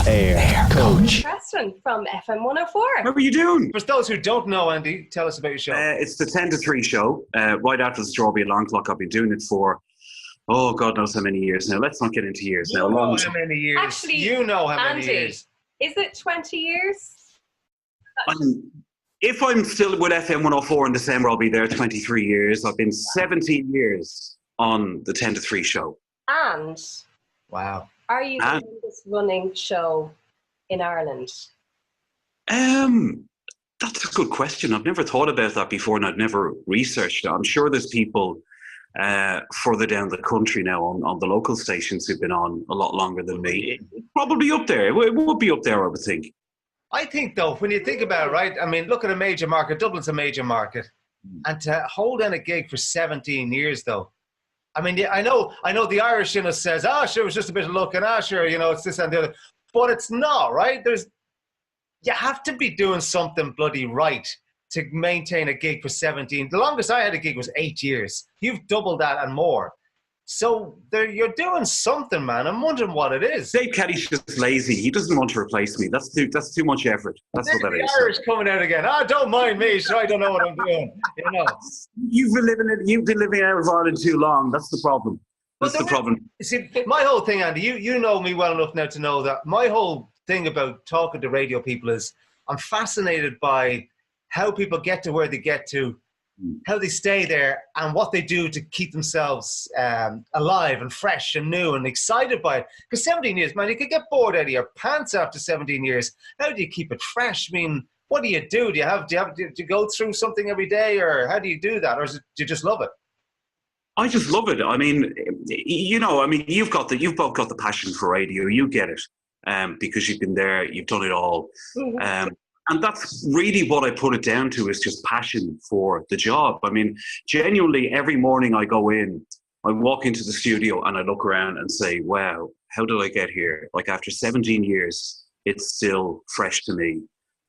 OnAirCoach. Andy Preston from FM104. How are you doing? For those who don't know, Andy, tell us about your show. It's the 10 to 3 show, right after the Strawberry Alarm Clock. I've been doing it for, God knows how many years now. Let's not get into years now. How many years? Actually, you know how many Andy, years. Is it 20 years? If I'm still with FM104 in December, I'll be there 23 years. I've been 17 years on the 10 to 3 show. And Wow. are you the longest running show in Ireland? That's a good question. I've never thought about that before, and I've never researched it. I'm sure there's people further down the country now on the local stations who've been on a lot longer than me. Probably up there. It would be up there, I would think. I think, though, when you think about it, right, I mean, look at a major market. Dublin's a major market. And to hold down a gig for 17 years, though, I mean, I know the Irish in us says, sure, it was just a bit of luck, and sure, it's this and the other. But it's not, right? You have to be doing something bloody right to maintain a gig for 17. The longest I had a gig was 8 years. You've doubled that and more. So you're doing something, man. I'm wondering what it is. Dave Kelly's just lazy. He doesn't want to replace me. That's too much effort. That's what that is. The Irish coming out again. Don't mind me. Sure, I don't know what I'm doing. You've been living out of Ireland too long. That's the problem. That's the problem. See, my whole thing, Andy, you know me well enough now to know that my whole thing about talking to radio people is I'm fascinated by how people get to where they get to, how they stay there, and what they do to keep themselves alive and fresh and new and excited by it. Because 17 years, man, you could get bored out of your pants after 17 years. How do you keep it fresh? I mean, what do you do? Do you go through something every day, or how do you do that? Or do you just love it? I just love it. I mean, you've both got the passion for radio. You get it because you've been there, you've done it all. And that's really what I put it down to, is just passion for the job. I mean, genuinely, every morning I go in, I walk into the studio and I look around and say, wow, how did I get here? Like, after 17 years, it's still fresh to me.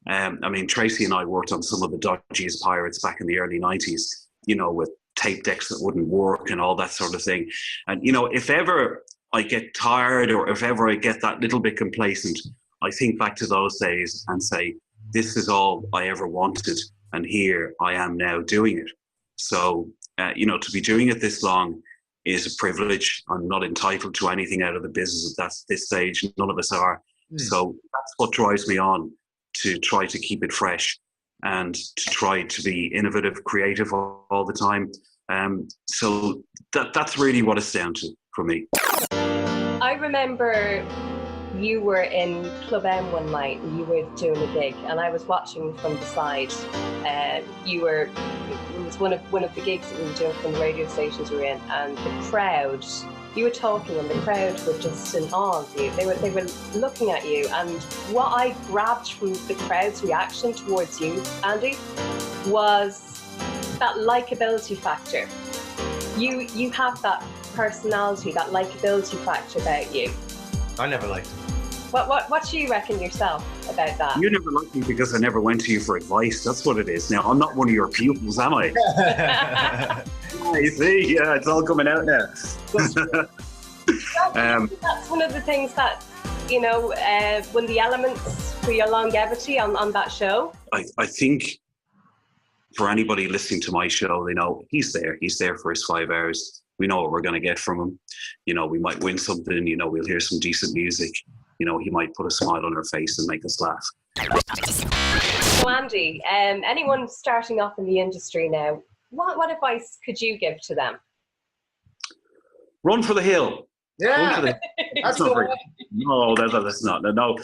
I mean, Tracey and I worked on some of the dodgiest pirates back in the early 90s, with tape decks that wouldn't work and all that sort of thing. And, if ever I get tired, or if ever I get that little bit complacent, I think back to those days and say, this is all I ever wanted, and here I am now doing it. So, to be doing it this long is a privilege. I'm not entitled to anything out of the business at this stage. None of us are. So that's what drives me on, to try to keep it fresh and to try to be innovative, creative all the time. So that's really what it's down to for me. I remember you were in Club M one night and you were doing a gig, and I was watching from the side. It was one of the gigs that we were doing from the radio stations we were in, and the crowd, you were talking and the crowd were just in awe of you. They were looking at you, and what I grabbed from the crowd's reaction towards you, Andy, was that likability factor. You have that personality, that likability factor about you. I never liked him. What do you reckon yourself about that? You never liked me because I never went to you for advice. That's what it is. Now, I'm not one of your pupils, am I? You see, yeah, it's all coming out now. That's one of the things that, when the elements for your longevity on that show. I think for anybody listening to my show, they know he's there. He's there for his 5 hours. We know what we're going to get from him. We might win something. We'll hear some decent music. He might put a smile on our face and make us laugh. So Andy, anyone starting off in the industry now, what advice could you give to them? Run for the hill. Yeah, that's not very, no, that's not. No.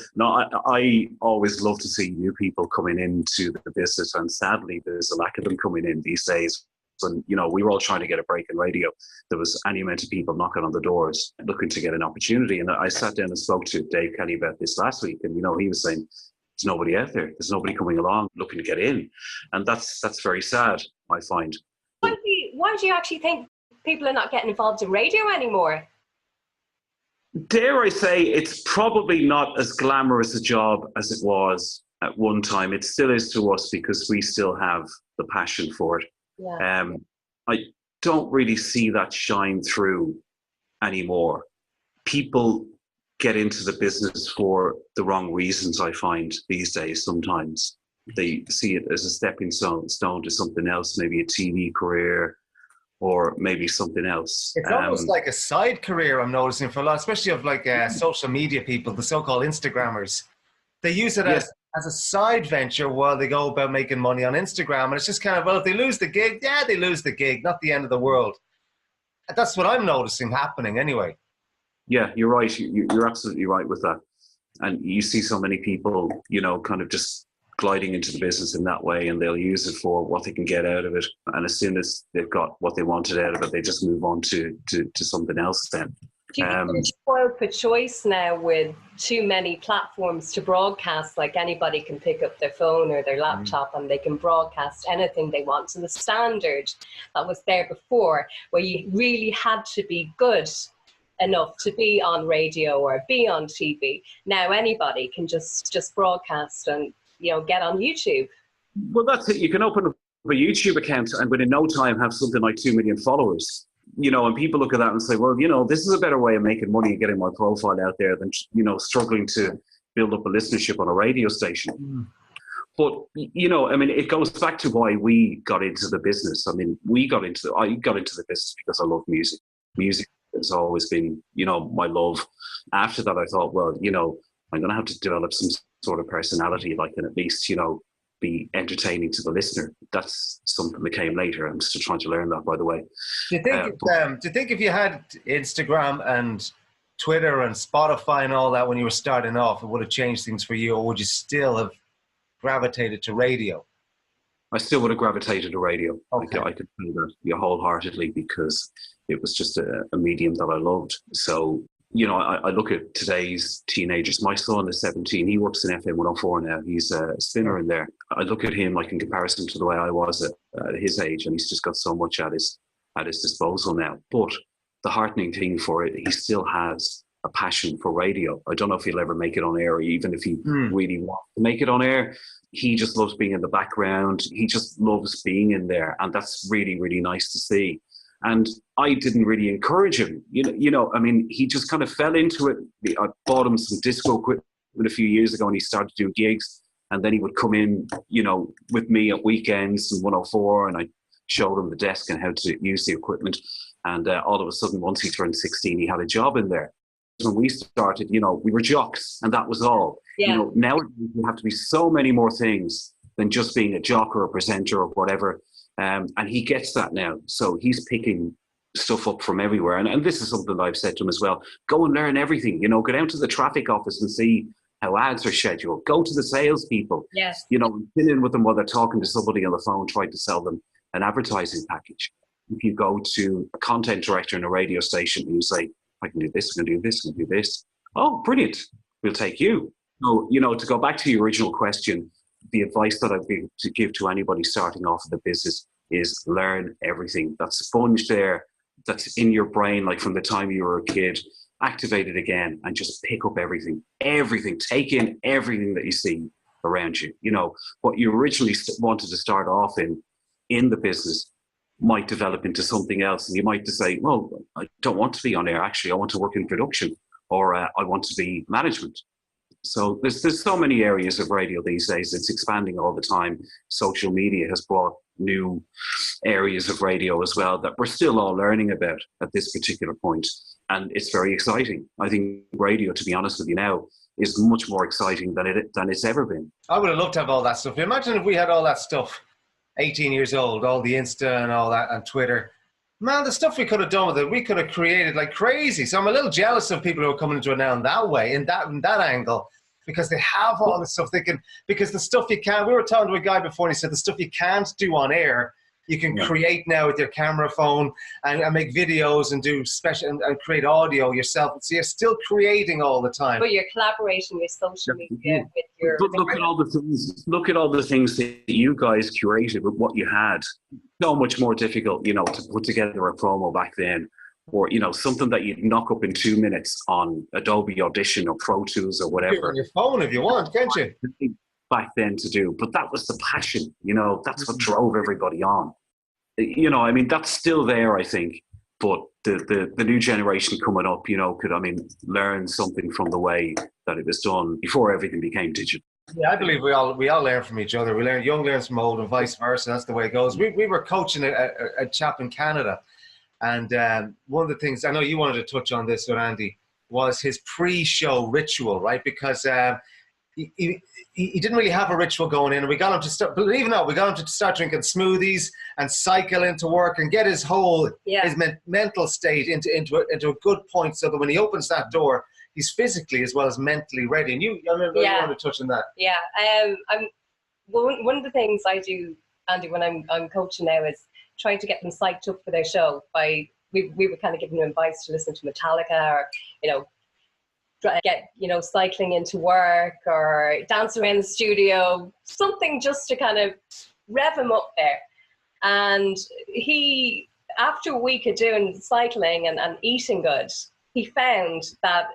I always love to see new people coming into the business, and sadly, there's a lack of them coming in these days. And, we were all trying to get a break in radio. There was any amount of people knocking on the doors looking to get an opportunity. And I sat down and spoke to Dave Kelly about this last week. And, he was saying, there's nobody out there. There's nobody coming along looking to get in. And that's very sad, I find. Why do you actually think people are not getting involved in radio anymore? Dare I say, it's probably not as glamorous a job as it was at one time. It still is to us because we still have the passion for it. Yeah. I don't really see that shine through anymore. People get into the business for the wrong reasons, I find, these days. Sometimes they see it as a stepping stone to something else, maybe a TV career or maybe something else. It's almost like a side career, I'm noticing, for a lot, especially of like social media people, the so-called Instagrammers. They use it as a side venture while they go about making money on Instagram. And it's just kind of, well, if they lose the gig, they lose the gig, not the end of the world. And that's what I'm noticing happening anyway. Yeah, you're right. You're absolutely right with that. And you see so many people, kind of just gliding into the business in that way, and they'll use it for what they can get out of it. And as soon as they've got what they wanted out of it, they just move on to something else then. Do you think we're spoiled for choice now with too many platforms to broadcast? Like anybody can pick up their phone or their laptop and they can broadcast anything they want. So the standard that was there before, where you really had to be good enough to be on radio or be on TV, now anybody can just broadcast and get on YouTube. Well, that's it. You can open up a YouTube account and within no time have something like 2 million followers. And people look at that and say, well, this is a better way of making money and getting my profile out there than, struggling to build up a listenership on a radio station. But, it goes back to why we got into the business. I got into the business because I love music. Music has always been, my love. After that, I thought, well, I'm going to have to develop some sort of personality, like, and at least, be entertaining to the listener. That's something that came later. I'm still trying to learn that, by the way. Do you think if you had Instagram and Twitter and Spotify and all that when you were starting off, it would have changed things for you, or would you still have gravitated to radio? I still would have gravitated to radio. Okay. I could say that wholeheartedly, because it was just a medium that I loved. So, I look at today's teenagers. My son is 17. He works in FM104 now. He's a spinner in there. I look at him like in comparison to the way I was at his age, and he's just got so much at his disposal now. But the heartening thing for it, he still has a passion for radio. I don't know if he'll ever make it on air, or even if he really wants to make it on air. He just loves being in the background. He just loves being in there, and that's really, really nice to see. And I didn't really encourage him. He just kind of fell into it. I bought him some disco equipment a few years ago, and he started doing gigs. And then he would come in, with me at weekends in 104, and I showed him the desk and how to use the equipment. And all of a sudden, once he turned 16, he had a job in there. When we started, we were jocks, and that was all. Yeah. Now you have to be so many more things than just being a jock or a presenter or whatever. And he gets that now. So he's picking stuff up from everywhere. And this is something that I've said to him as well. Go and learn everything. Go down to the traffic office and see how ads are scheduled. Go to the salespeople. Yes. Sit in with them while they're talking to somebody on the phone, trying to sell them an advertising package. If you go to a content director in a radio station and you say, I can do this, I can do this, I can do this. Oh, brilliant. We'll take you. So, to go back to your original question, the advice that I'd give to anybody starting off in the business is learn everything. That sponge there, that's in your brain, like from the time you were a kid, activate it again and just pick up everything. Take in everything that you see around you. What you originally wanted to start off in the business might develop into something else. And you might just say, well, I don't want to be on air. Actually, I want to work in production, or I want to be management. So there's so many areas of radio these days. It's expanding all the time. Social media has brought new areas of radio as well that we're still all learning about at this particular point. And it's very exciting. I think radio, to be honest with you now, is much more exciting than it's ever been. I would have loved to have all that stuff. Imagine if we had all that stuff, 18 years old, all the Insta and all that, and Twitter. Man, the stuff we could have done with it, we could have created like crazy. So I'm a little jealous of people who are coming into it now in that way, in that angle, because they have all the stuff they can, because the stuff you can't, we were talking to a guy before and he said the stuff you can't do on air, you can create now with your camera phone and make videos and do special and create audio yourself. So you're still creating all the time. But you're collaborating your social media with your... But look at all the things that you guys curated with what you had. So much more difficult, to put together a promo back then, or, something that you'd knock up in 2 minutes on Adobe Audition or Pro Tools or whatever. On your phone if you want, can't you? Back then to do. But that was the passion, that's what drove everybody on. That's still there, I think. but the new generation coming up, you know, could, I mean, learn something from the way that it was done before everything became digital. Yeah, I believe we all learn from each other. We learn, young learns from old, and vice versa. That's the way it goes. We were coaching a chap in Canada, and one of the things I know you wanted to touch on this with Andy was his pre-show ritual, right? Because he didn't really have a ritual going in, and we got him to start. Believe it or not, we got him to start drinking smoothies and cycle into work and get his whole his mental state into a good point, so that when he opens that door, he's physically as well as mentally ready. And you want to touch on that? Yeah, I'm one of the things I do, Andy, when I'm coaching now is trying to get them psyched up for their show. We were kind of giving them advice to listen to Metallica, or get cycling into work or dance around the studio, something just to kind of rev him up there. And he, after a week of doing cycling and eating good, he found that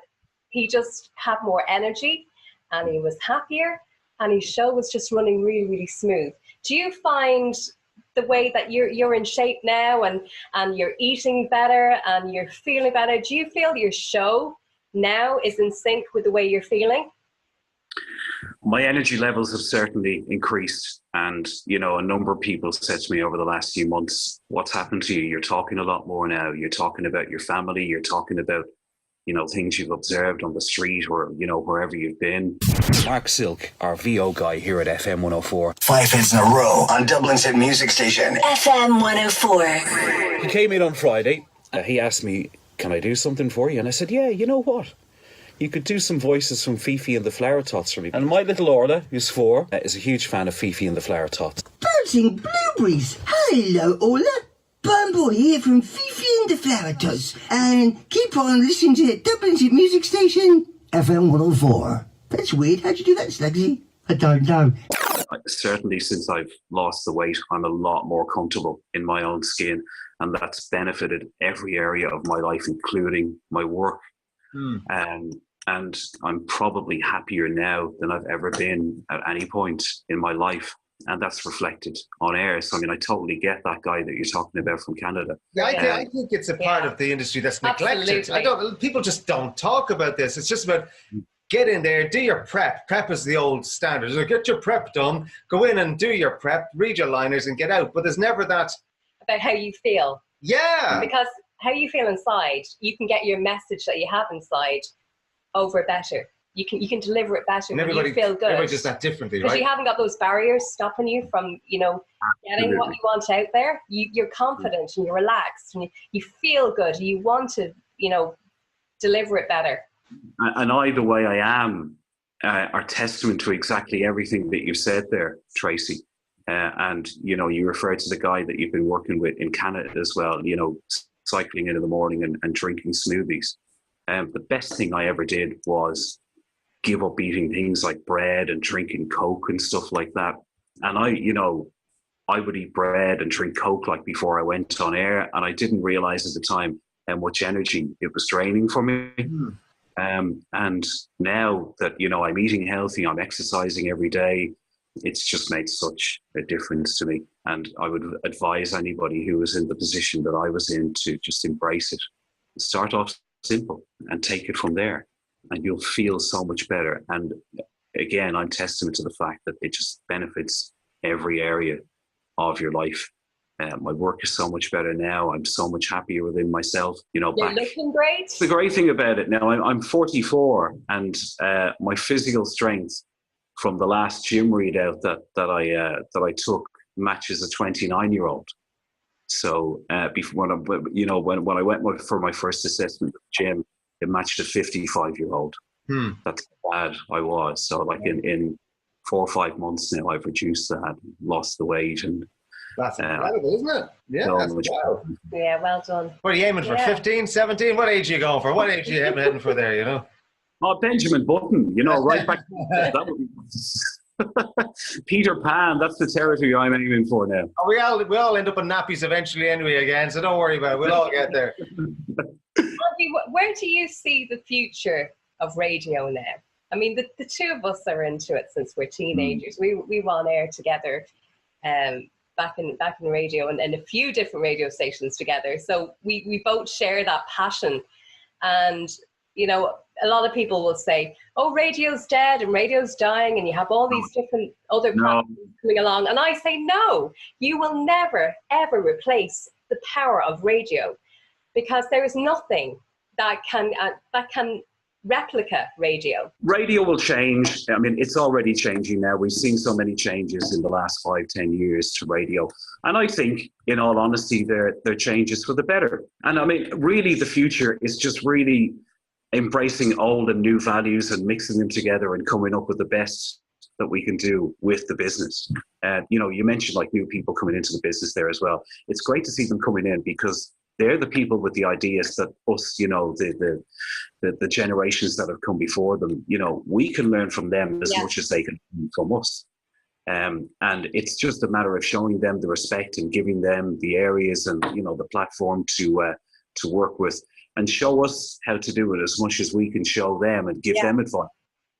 he just had more energy and he was happier and his show was just running really, really smooth. Do you find the way that you're in shape now and you're eating better and you're feeling better, do you feel your show now is in sync with the way you're feeling? My energy levels have certainly increased, and a number of people said to me over the last few months, what's happened to you? You're talking a lot more now. You're talking about your family. You're talking about things you've observed on the street or, wherever you've been. Mark Silk, our VO guy here at FM104. 5 hits in a row on Dublin's hit music station. FM104. He came in on Friday. He asked me, can I do something for you? And I said, yeah, you know what? You could do some voices from Fifi and the Flower Tots for me. And my little Orla, who's 4, is a huge fan of Fifi and the Flower Tots. Bouncing blueberries. Hello, Orla. Bumble here from Fifi and the Flower Tots. And keep on listening to Dublin's hit music station, FM104. That's weird. How'd you do that, Slugsy? I don't know. Certainly since I've lost the weight, I'm a lot more comfortable in my own skin. And that's benefited every area of my life, including my work. And I'm probably happier now than I've ever been at any point in my life. And that's reflected on air. So, I totally get that guy that you're talking about from Canada. Yeah, I think it's a part of the industry that's neglected. People just don't talk about this. It's just about get in there, do your prep. Prep is the old standard. So get your prep done, go in and do your prep, read your liners and get out. But there's never that... About how you feel. Yeah. Because how you feel inside, you can get your message that you have inside over better. You can deliver it better when you feel good. Everybody does that differently, right? Because you haven't got those barriers stopping you from, getting what you want out there. You're confident and you're relaxed and you feel good. You want to, deliver it better. And I, the way I am, are testament to exactly everything that you've said there, Tracey. And, you referred to the guy that you've been working with in Canada as well, cycling in the morning and drinking smoothies. The best thing I ever did was give up eating things like bread and drinking Coke and stuff like that. And I would eat bread and drink Coke like before I went on air. And I didn't realize at the time how much energy it was draining for me. And now that, I'm eating healthy, I'm exercising every day, it's just made such a difference to me. And I would advise anybody who was in the position that I was in to just embrace it. Start off simple and take it from there. And you'll feel so much better. And again, I'm testament to the fact that it just benefits every area of your life. My work is so much better now. I'm so much happier within myself. You're looking great. The great thing about it now, I'm 44, and my physical strength from the last gym readout that I took matches a 29-year-old. So before when I went for my first assessment at the gym, it matched a 55-year-old. That's how bad I was. So in 4 or 5 months now, I've reduced that, lost the weight, and that's incredible, isn't it? Yeah, that's wild. Yeah, well done. What are you aiming for? 15, 17? What age are you going for? What age are you heading for there? Oh, Benjamin Button. Right back. Peter Pan. That's the territory I'm aiming for now. Oh, we all end up in nappies eventually anyway again. So don't worry about it. We'll all get there. Andy, where do you see the future of radio now? I mean, the two of us are into it since we're teenagers. We were on air together back in radio and a few different radio stations together. So we both share that passion. And, you know, a lot of people will say, oh, radio's dead and radio's dying and you have all these different other platforms coming along. And I say, no, you will never, ever replace the power of radio, because there is nothing that can replica radio. Radio will change. I mean, it's already changing now. We've seen so many changes in the last 5-10 years to radio. And I think, in all honesty, they're changes for the better. And I mean, really, the future is just really embracing old and new values and mixing them together and coming up with the best that we can do with the business. You know, you mentioned like new people coming into the business there as well. It's great to see them coming in, because they're the people with the ideas that us, you know, the generations that have come before them, you know, we can learn from them as much as they can learn from us. And it's just a matter of showing them the respect and giving them the areas and, you know, the platform to work with, and show us how to do it as much as we can show them and give them advice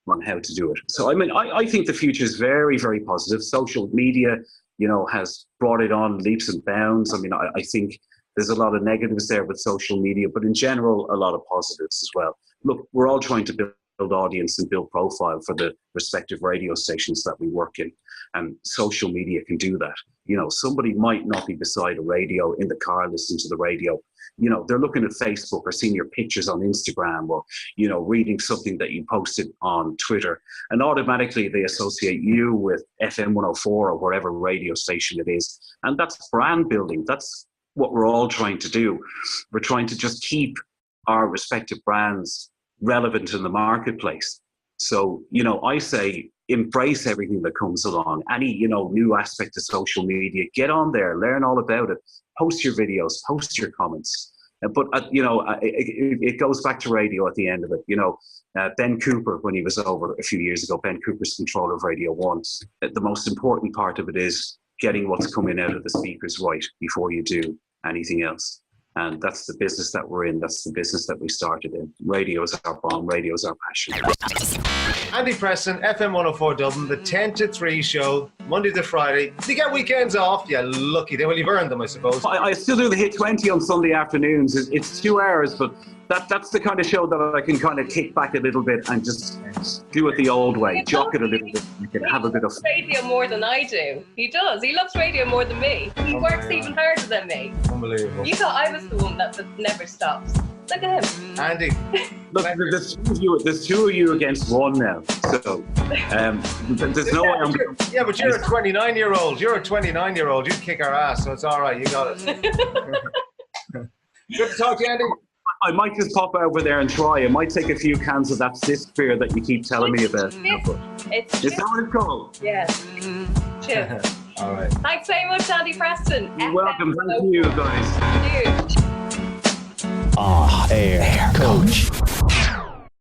on how to do it. So, I mean, I think the future is very, very positive. Social media, you know, has brought it on leaps and bounds. I mean, I think there's a lot of negatives there with social media, but in general, a lot of positives as well. Look, we're all trying to build audience and build profile for the respective radio stations that we work in. And social media can do that. You know, somebody might not be beside a radio in the car listening to the radio. You know, they're looking at Facebook or seeing your pictures on Instagram, or, you know, reading something that you posted on Twitter, and automatically they associate you with FM104 or whatever radio station it is. And that's brand building. That's what we're all trying to do. We're trying to just keep our respective brands relevant in the marketplace. So, you know, I say embrace everything that comes along. Any, you know, new aspect of social media, get on there, learn all about it, post your videos, post your comments. But, you know, it goes back to radio at the end of it. You know, Ben Cooper, when he was over a few years ago, Ben Cooper's controller of Radio 1, the most important part of it is getting what's coming out of the speakers right before you do anything else. And that's the business that we're in. That's the business that we started in. Radio is our bomb. Radio is our passion. Andy Preston, FM104 Dublin, the 10 to 3 show, Monday to Friday. Do you get weekends off? Yeah, lucky. Well, you've earned them, I suppose. I still do the Hit 20 on Sunday afternoons. It's 2 hours, but that's the kind of show that I can kind of kick back a little bit and just do it the old way, jock it a little bit. You can have a bit of fun. He loves radio more than I do. He does. He loves radio more than me. He works even harder than me. Unbelievable. You thought I was the one that never stops. Look at him. Andy. Look, there's two of you against one now. So there's no way I'm... Yeah, but you're a 29-year-old. You're a 29-year-old. You kick our ass, so it's all right. You got it. Good to talk to you, Andy. I might just pop over there and try. I might take a few cans of that cyst beer that you keep telling me about. Is that what it's called? Yeah. Cheers. All right. Thanks very much, Andy Preston. You're welcome. Thank you, guys. Dude. OnAirCoach.